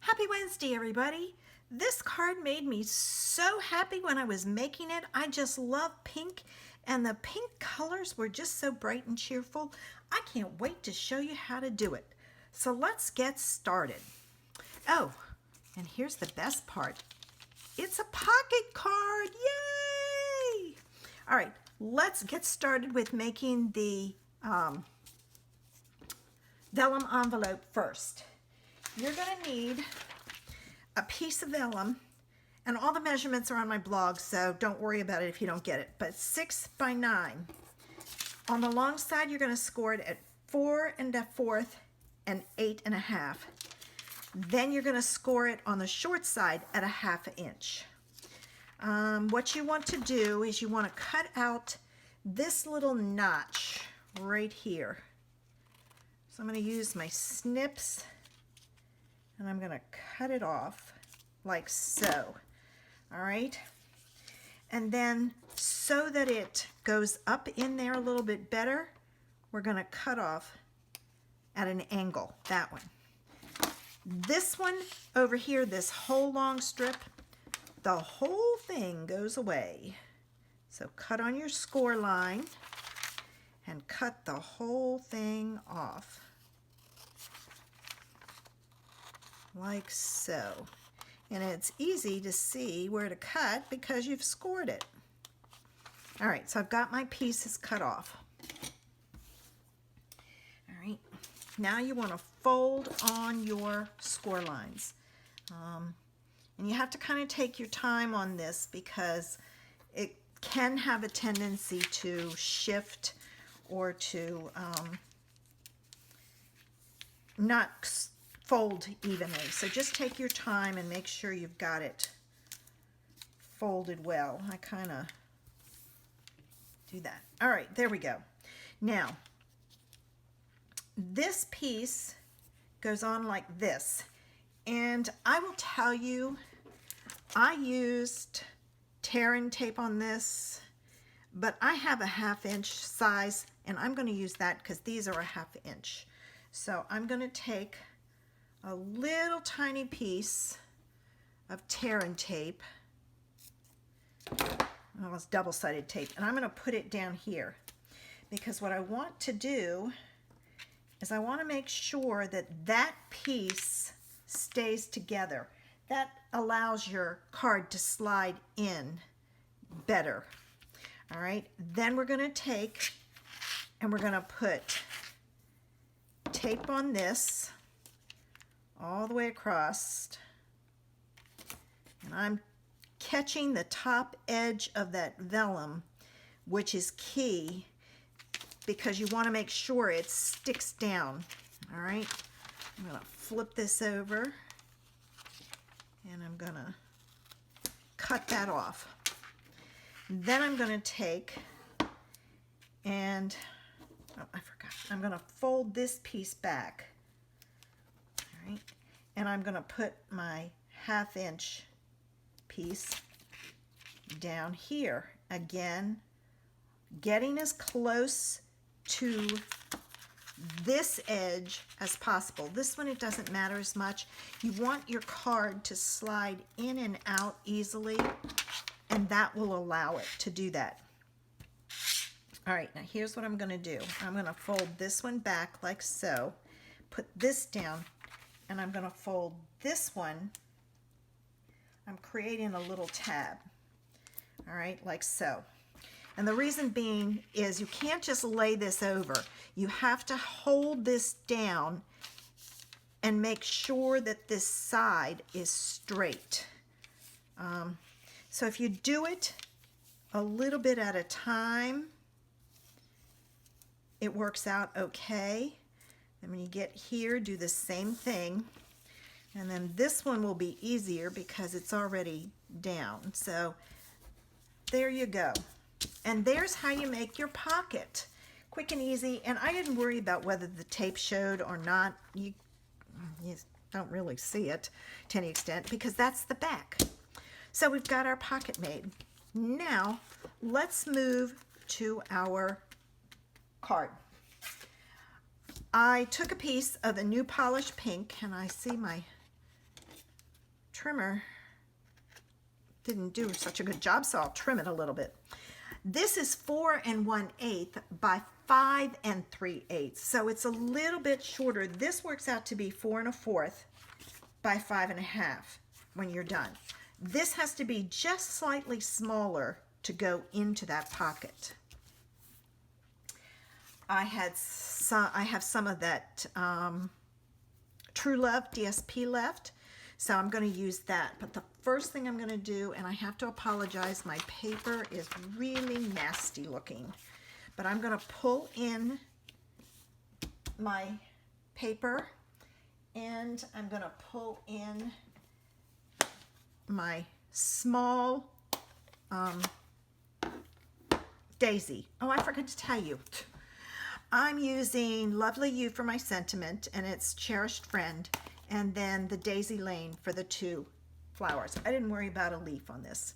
Happy Wednesday, everybody. This card made me so happy when I was making it. I just love pink, and the pink colors were just so bright and cheerful. I can't wait to show you how to do it. So let's get started. Oh, and here's the best part. It's a pocket card. Yay! All right, let's get started with making the vellum envelope first. You're going to need a piece of vellum, and all the measurements are on my blog, so don't worry about it if you don't get it, but 6 by 9. On the long side, you're going to score it at 4 1/4 and 8 1/2. Then you're going to score it on the short side at 1/2 inch. What you want to do is you want to cut out this little notch right here. So I'm going to use my snips, and I'm going to cut it off like so. All right, and then so that it goes up in there a little bit better, we're going to cut off at an angle, that one. This one over here, this whole long strip, the whole thing goes away. So cut on your score line and cut the whole thing off. Like so. And it's easy to see where to cut because you've scored it. All right, so I've got my pieces cut off. All right, now you want to fold on your score lines. And you have to kind of take your time on this because it can have a tendency to shift or to not fold evenly. So just take your time and make sure you've got it folded well. I kind of do that. All right, there we go. Now, this piece goes on like this. And I will tell you, I used tear and tape on this, but I have a 1/2 inch size, and I'm going to use that because these are a 1/2 inch. So I'm going to take a little tiny piece of tear and tape. Well, it's double-sided tape, and I'm going to put it down here because what I want to do is I want to make sure that that piece stays together. That allows your card to slide in better. All right, then we're going to take and we're going to put tape on this all the way across, and I'm catching the top edge of that vellum, which is key because you want to make sure it sticks down. All right, I'm going to flip this over and I'm going to cut that off. Then I'm going to take and, oh, I forgot, I'm going to fold this piece back. All right, and I'm going to put my 1/2 inch piece down here. Again, getting as close to this edge as possible. This one, it doesn't matter as much. You want your card to slide in and out easily, and that will allow it to do that. All right, now here's what I'm going to do. I'm going to fold this one back like so, put this down, and I'm going to fold this one. I'm creating a little tab, all right, like so. And the reason being is you can't just lay this over. You have to hold this down and make sure that this side is straight. So if you do it a little bit at a time, it works out okay. And when you get here, do the same thing. And then this one will be easier because it's already down. So there you go. And there's how you make your pocket. Quick and easy. And I didn't worry about whether the tape showed or not. You don't really see it to any extent because that's the back. So we've got our pocket made. Now let's move to our card. I took a piece of the new polished pink, and I see my trimmer didn't do such a good job, so I'll trim it a little bit. This is 4 1/8 by 5 3/8, so it's a little bit shorter. This works out to be 4 1/4 by 5 1/2 when you're done. This has to be just slightly smaller to go into that pocket. I have some of that True Love DSP left, so I'm going to use that. But the first thing I'm going to do, and I have to apologize, my paper is really nasty looking, but I'm going to pull in my paper and I'm going to pull in my small daisy. Oh, I forgot to tell you. I'm using Lovely You for my sentiment, and it's Cherished Friend, and then the Daisy Lane for the 2 flowers. I didn't worry about a leaf on this.